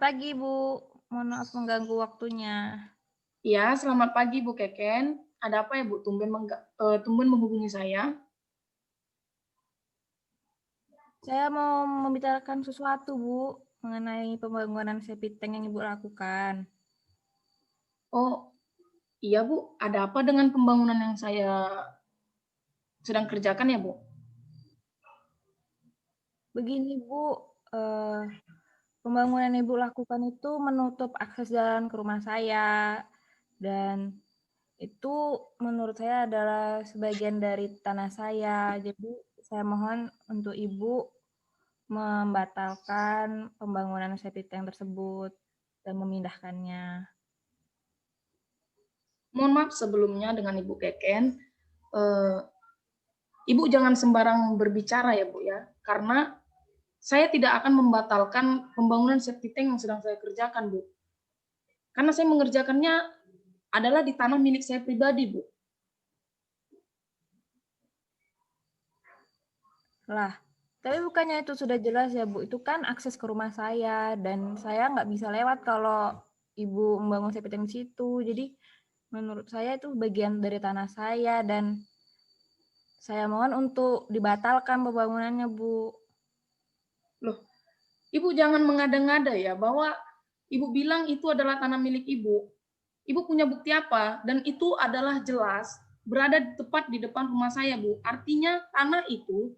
pagi, Bu. Mohon maaf mengganggu waktunya. Iya, selamat pagi Bu Keken. Ada apa ya Bu? Tumben menghubungi saya? Saya mau membicarakan sesuatu, Bu, mengenai pembangunan septic tank yang Ibu lakukan. Oh, iya Bu. Ada apa dengan pembangunan yang saya sedang kerjakan ya Bu? Begini, Bu, eh, pembangunan yang Ibu lakukan itu menutup akses jalan ke rumah saya, dan itu menurut saya adalah sebagian dari tanah saya. Jadi saya mohon untuk Ibu membatalkan pembangunan septic tank tersebut dan memindahkannya. Mohon maaf sebelumnya dengan Ibu Keken. Eh, Ibu jangan sembarang berbicara ya Bu ya, karena saya tidak akan membatalkan pembangunan septic tank yang sedang saya kerjakan Bu. Karena saya mengerjakannya adalah di tanah milik saya pribadi Bu. Lah, tapi bukannya itu sudah jelas ya, Bu? Itu kan akses ke rumah saya, dan saya nggak bisa lewat kalau Ibu membangun septic tank di situ. Jadi, menurut saya itu bagian dari tanah saya, dan saya mohon untuk dibatalkan pembangunannya, Bu. Loh, Ibu jangan mengada-ngada ya bahwa Ibu bilang itu adalah tanah milik Ibu. Ibu punya bukti apa? Dan itu adalah jelas berada tepat di depan rumah saya, Bu. Artinya tanah itu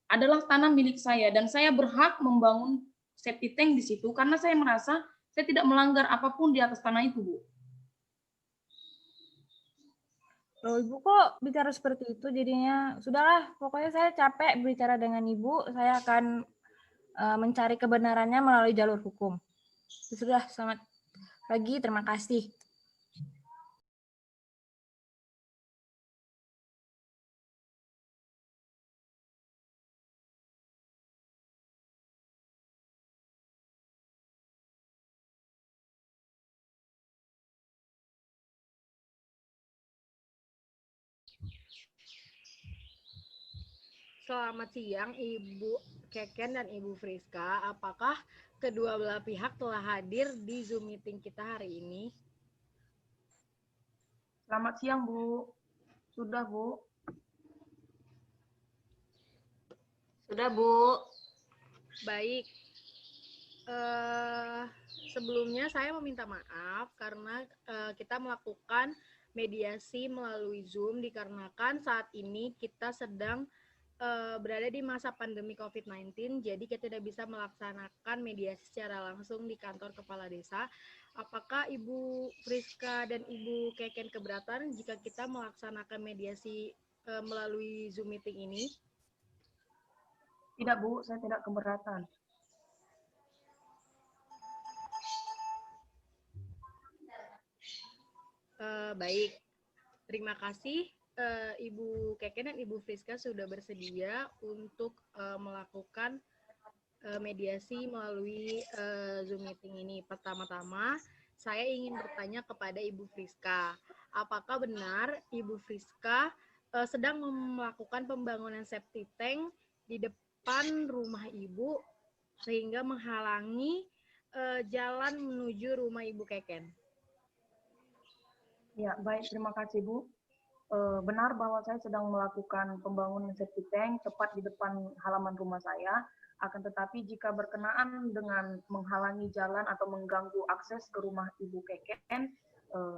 adalah tanah milik saya dan saya berhak membangun septic tank di situ karena saya merasa saya tidak melanggar apapun di atas tanah itu, Bu. Loh, Ibu kok bicara seperti itu jadinya? Sudahlah, pokoknya saya capek bicara dengan Ibu. Saya akan mencari kebenarannya melalui jalur hukum. Sudah, selamat pagi, terima kasih. Selamat siang Ibu Keken dan Ibu Friska. Apakah kedua belah pihak telah hadir di Zoom meeting kita hari ini? Selamat siang, Bu. Sudah, Bu. Sudah, Bu. Baik. Eh, Sebelumnya saya meminta maaf karena kita melakukan mediasi melalui Zoom dikarenakan saat ini kita sedang berada di masa pandemi COVID-19, jadi kita tidak bisa melaksanakan mediasi secara langsung di kantor kepala desa. Apakah Ibu Friska dan Ibu Keken keberatan jika kita melaksanakan mediasi melalui Zoom meeting ini? Tidak, Bu. Saya tidak keberatan. Baik, terima kasih Ibu Keken dan Ibu Friska sudah bersedia untuk melakukan mediasi melalui Zoom meeting ini. Pertama-tama, saya ingin bertanya kepada Ibu Friska, apakah benar Ibu Friska sedang melakukan pembangunan septic tank di depan rumah Ibu sehingga menghalangi jalan menuju rumah Ibu Keken? Ya, baik. Terima kasih, Bu. Benar bahwa saya sedang melakukan pembangunan septic tank tepat di depan halaman rumah saya. Akan tetapi jika berkenaan dengan menghalangi jalan atau mengganggu akses ke rumah Ibu Keken,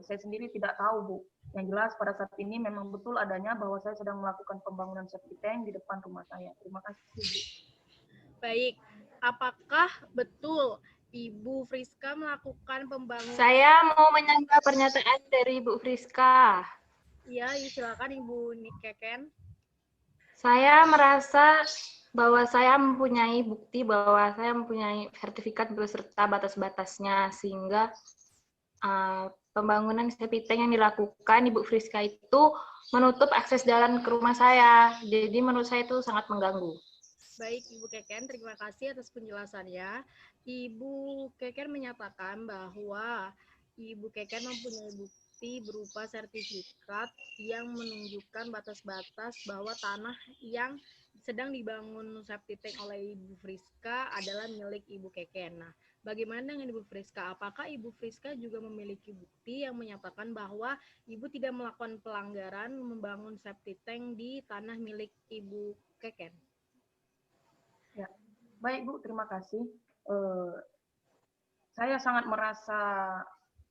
saya sendiri tidak tahu, Bu. Yang jelas pada saat ini memang betul adanya bahwa saya sedang melakukan pembangunan septic tank di depan rumah saya. Terima kasih, Bu. Baik, apakah betul Ibu Friska melakukan pembangunan? Saya mau menyanggah pernyataan dari Ibu Friska. Iya, silakan Ibu Keken. Saya merasa bahwa saya mempunyai bukti bahwa saya mempunyai sertifikat beserta batas-batasnya, sehingga pembangunan septic tank yang dilakukan Ibu Friska itu menutup akses jalan ke rumah saya. Jadi menurut saya itu sangat mengganggu. Baik, Ibu Keken, terima kasih atas penjelasannya. Ibu Keken menyatakan bahwa Ibu Keken mempunyai bukti berupa sertifikat yang menunjukkan batas-batas bahwa tanah yang sedang dibangun septic tank oleh Ibu Friska adalah milik Ibu Keken. Nah, Bagaimana dengan Ibu Friska? Apakah Ibu Friska juga memiliki bukti yang menyatakan bahwa Ibu tidak melakukan pelanggaran membangun septic tank di tanah milik Ibu Keken? Ya, baik Bu, terima kasih. Saya sangat merasa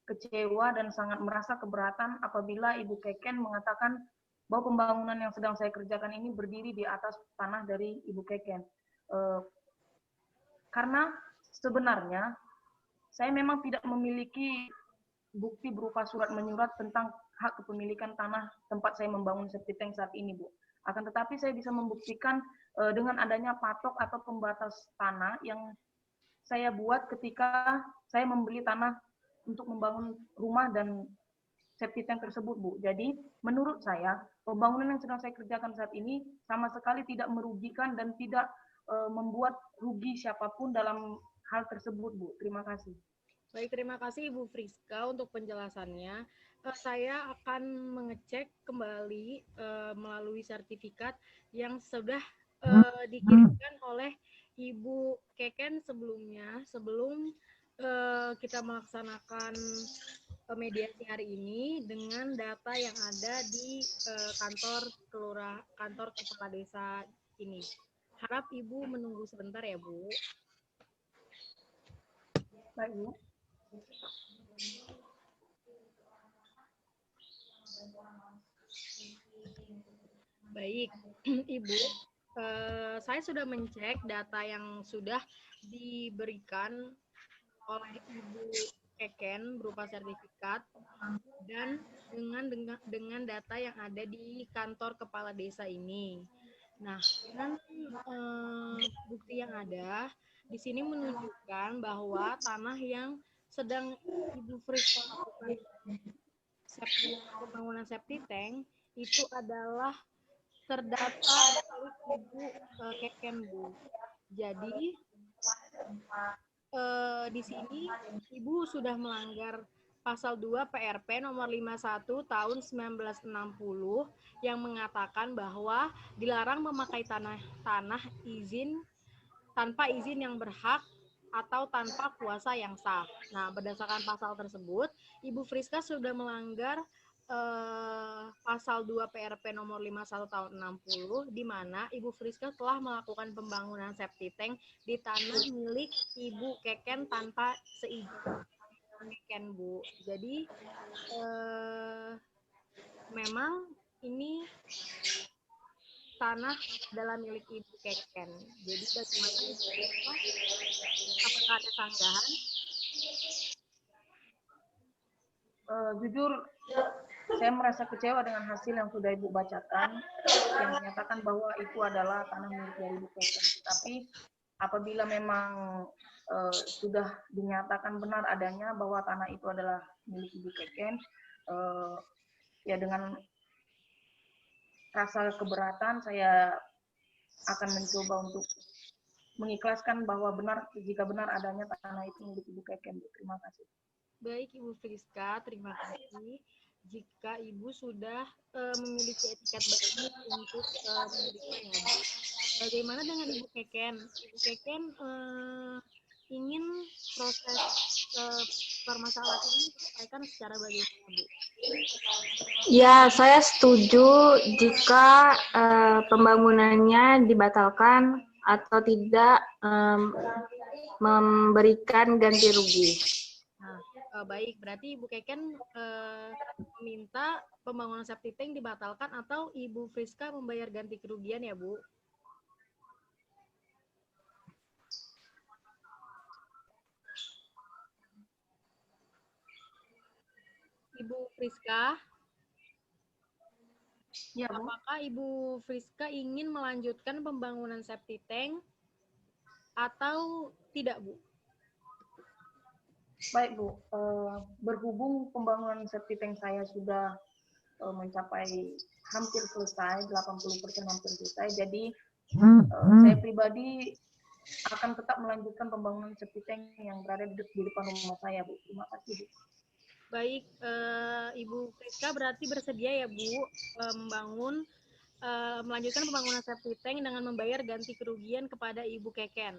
kecewa dan sangat merasa keberatan apabila Ibu Keken mengatakan bahwa pembangunan yang sedang saya kerjakan ini berdiri di atas tanah dari Ibu Keken. Karena sebenarnya saya memang tidak memiliki bukti berupa surat menyurat tentang hak kepemilikan tanah tempat saya membangun septic tank saat ini, Bu. Akan tetapi saya bisa membuktikan dengan adanya patok atau pembatas tanah yang saya buat ketika saya membeli tanah untuk membangun rumah dan septic tank tersebut, Bu. Jadi menurut saya pembangunan yang sedang saya kerjakan saat ini sama sekali tidak merugikan dan tidak membuat rugi siapapun dalam hal tersebut, Bu. Terima kasih. Baik, terima kasih Ibu Friska untuk penjelasannya. Saya akan mengecek kembali melalui sertifikat yang sudah dikirimkan oleh Ibu Keken sebelumnya, sebelum kita melaksanakan mediasi hari ini dengan data yang ada di kantor kepala desa ini. Harap Ibu menunggu sebentar ya, Bu. Baik, Bu. Baik, Ibu. Saya sudah mengecek data yang sudah diberikan oleh Ibu Keken berupa sertifikat dan dengan data yang ada di kantor kepala desa ini. Nah, dengan bukti yang ada di sini menunjukkan bahwa tanah yang sedang Ibu Friska lakukan pembangunan septic tank itu adalah terdata milik Ibu Keken, Bu. Jadi di sini Ibu sudah melanggar Pasal 2 PRP nomor 51 tahun 1960 yang mengatakan bahwa dilarang memakai tanah izin tanpa izin yang berhak atau tanpa kuasa yang sah. Nah, berdasarkan pasal tersebut, Ibu Friska sudah melanggar Pasal 2 PRP nomor 51 tahun 60 di mana Ibu Friska telah melakukan pembangunan septic tank di tanah milik Ibu Keken tanpa seizin Keken, Bu. Jadi memang ini tanah adalah milik Ibu Keken. Jadi bagaimana Ibu Friska? Apakah ada sanggahan? Jujur, saya merasa kecewa dengan hasil yang sudah Ibu bacakan, yang menyatakan bahwa itu adalah tanah milik dari Ibu Keken. Tapi apabila memang sudah dinyatakan benar adanya bahwa tanah itu adalah milik Ibu Keken, ya dengan rasa keberatan saya akan mencoba untuk mengikhlaskan bahwa jika benar adanya tanah itu milik Ibu Keken. Terima kasih. Baik Ibu Friska, terima kasih. Jika Ibu sudah memiliki etikat baik untuk memberikannya, Bu. Bagaimana dengan Ibu Keken? Ibu Keken ingin proses permasalahan ini diselesaikan secara bagaimana, Bu? Ya, saya setuju jika pembangunannya dibatalkan atau tidak memberikan ganti rugi. Nah, baik, berarti Ibu Keken meminta pembangunan septic tank dibatalkan atau Ibu Friska membayar ganti kerugian ya, Bu? Ibu Friska? Ya, Bu. Apakah Ibu Friska ingin melanjutkan pembangunan septic tank atau tidak, Bu? Baik, Bu. Berhubung pembangunan septic tank saya sudah mencapai hampir selesai, 80% hampir selesai, jadi saya pribadi akan tetap melanjutkan pembangunan septic tank yang berada di depan rumah saya, Bu. Terima kasih, Bu. Baik, Ibu Friska berarti bersedia ya, Bu, melanjutkan pembangunan septic tank dengan membayar ganti kerugian kepada Ibu Keken.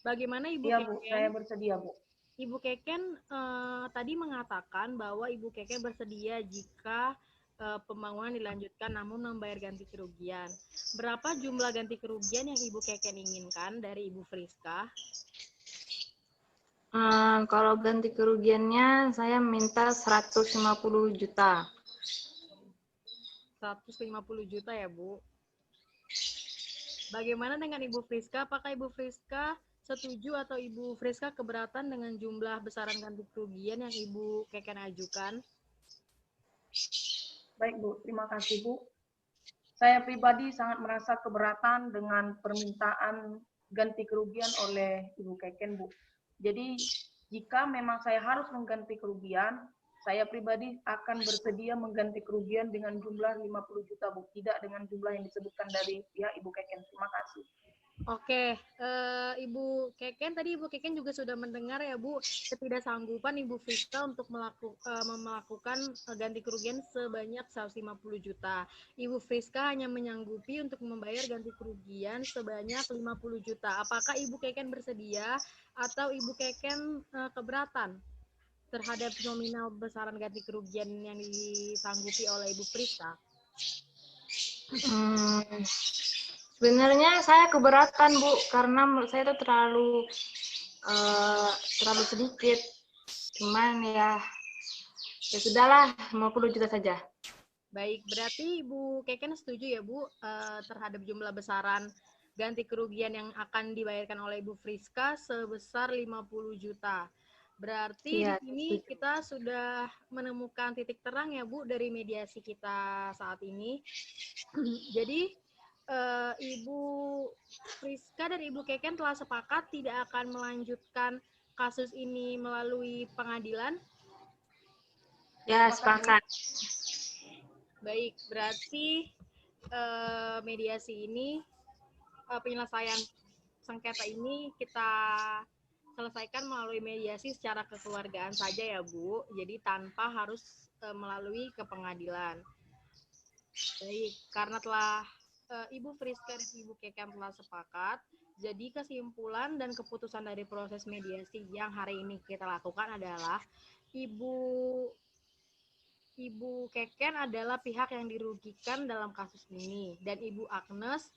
Bagaimana Ibu Iya Bu, Keken? saya bersedia Bu. Ibu Keken tadi mengatakan bahwa Ibu Keken bersedia jika pembangunan dilanjutkan namun membayar ganti kerugian. Berapa jumlah ganti kerugian yang Ibu Keken inginkan dari Ibu Friska? Kalau ganti kerugiannya saya minta 150 juta. 150 juta ya Bu. Bagaimana dengan Ibu Friska? Apakah Ibu Friska setuju atau Ibu Friska keberatan dengan jumlah besaran ganti kerugian yang Ibu Keken ajukan? Baik Bu, terima kasih Bu. Saya pribadi sangat merasa keberatan dengan permintaan ganti kerugian oleh Ibu Keken, Bu. Jadi, jika memang saya harus mengganti kerugian, saya pribadi akan bersedia mengganti kerugian dengan jumlah 50 juta, Bu. Tidak dengan jumlah yang disebutkan dari pihak Ibu Keken. Terima kasih. Oke, Ibu Keken, tadi Ibu Keken juga sudah mendengar ya Bu, ketidaksanggupan Ibu Friska untuk melakukan ganti kerugian sebanyak 150 juta. Ibu Friska hanya menyanggupi untuk membayar ganti kerugian sebanyak 50 juta. Apakah Ibu Keken bersedia atau Ibu Keken keberatan terhadap nominal besaran ganti kerugian yang disanggupi oleh Ibu Friska? Sebenarnya saya keberatan Bu, karena menurut saya itu terlalu sedikit. Cuman ya sudahlah, 50 juta saja. Baik, berarti Ibu Keken setuju ya Bu terhadap jumlah besaran ganti kerugian yang akan dibayarkan oleh Ibu Friska sebesar 50 juta. Berarti Iya, di sini setuju. kita sudah menemukan titik terang ya Bu dari mediasi kita saat ini. Jadi Ibu Friska dan Ibu Keken telah sepakat tidak akan melanjutkan kasus ini melalui pengadilan. Ya, sepakat. Baik, berarti mediasi ini, penyelesaian sengketa ini kita selesaikan melalui mediasi secara kekeluargaan saja ya Bu, jadi tanpa harus melalui ke pengadilan. Baik, karena telah Ibu Friska dan Ibu Keken telah sepakat, jadi kesimpulan dan keputusan dari proses mediasi yang hari ini kita lakukan adalah Ibu Keken adalah pihak yang dirugikan dalam kasus ini, dan Ibu Agnes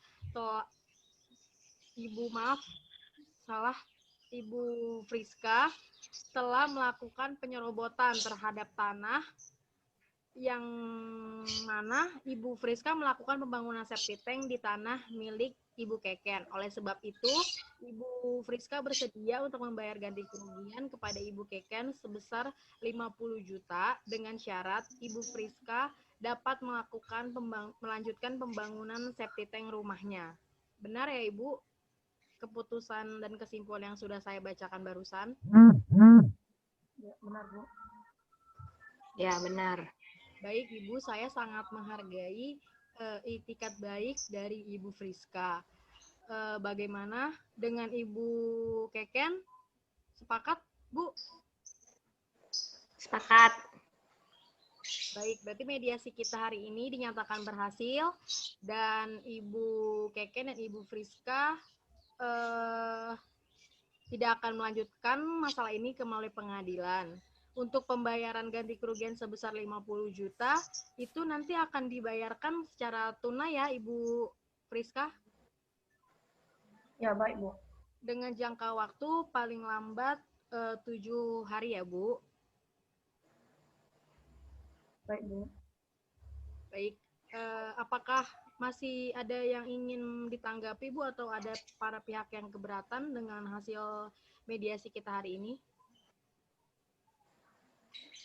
Ibu Friska telah melakukan penyerobotan terhadap tanah yang mana Ibu Friska melakukan pembangunan septic tank di tanah milik Ibu Keken. Oleh sebab itu, Ibu Friska bersedia untuk membayar ganti kerugian kepada Ibu Keken sebesar 50 juta dengan syarat Ibu Friska dapat melanjutkan pembangunan septic tank rumahnya. Benar ya Ibu? Keputusan dan kesimpulan yang sudah saya bacakan barusan. Ya, benar Bu. Ya, benar. Baik Ibu, saya sangat menghargai itikat baik dari Ibu Friska. Bagaimana dengan Ibu Keken? Sepakat, Bu? Sepakat. Baik, berarti mediasi kita hari ini dinyatakan berhasil dan Ibu Keken dan Ibu Friska tidak akan melanjutkan masalah ini ke melalui pengadilan. Untuk pembayaran ganti kerugian sebesar 50 juta, itu nanti akan dibayarkan secara tunai ya Ibu Friska? Ya, baik Bu. Dengan jangka waktu paling lambat 7 hari ya Bu? Baik Bu. Baik, apakah masih ada yang ingin ditanggapi Bu atau ada para pihak yang keberatan dengan hasil mediasi kita hari ini?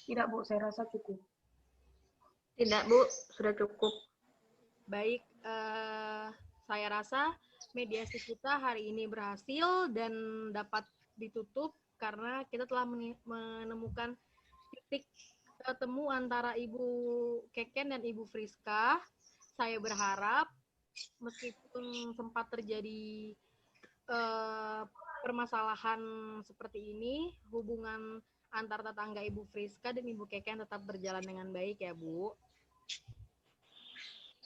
Tidak Bu, saya rasa cukup. Tidak Bu, sudah cukup. Baik, saya rasa mediasi kita hari ini berhasil dan dapat ditutup karena kita telah menemukan titik temu antara Ibu Keken dan Ibu Friska. Saya berharap meskipun sempat terjadi permasalahan seperti ini, hubungan antar tetangga Ibu Friska dan Ibu Keken tetap berjalan dengan baik ya Bu.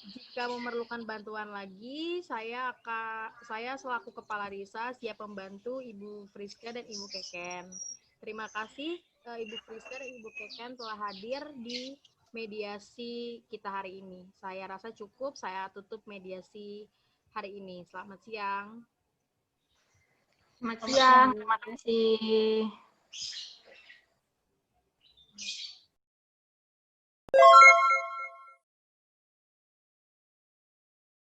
Jika memerlukan bantuan lagi, saya selaku Kepala Desa siap membantu Ibu Friska dan Ibu Keken. Terima kasih Ibu Friska dan Ibu Keken telah hadir di mediasi kita hari ini. Saya rasa cukup, saya tutup mediasi hari ini. Selamat siang. Selamat siang, terima kasih.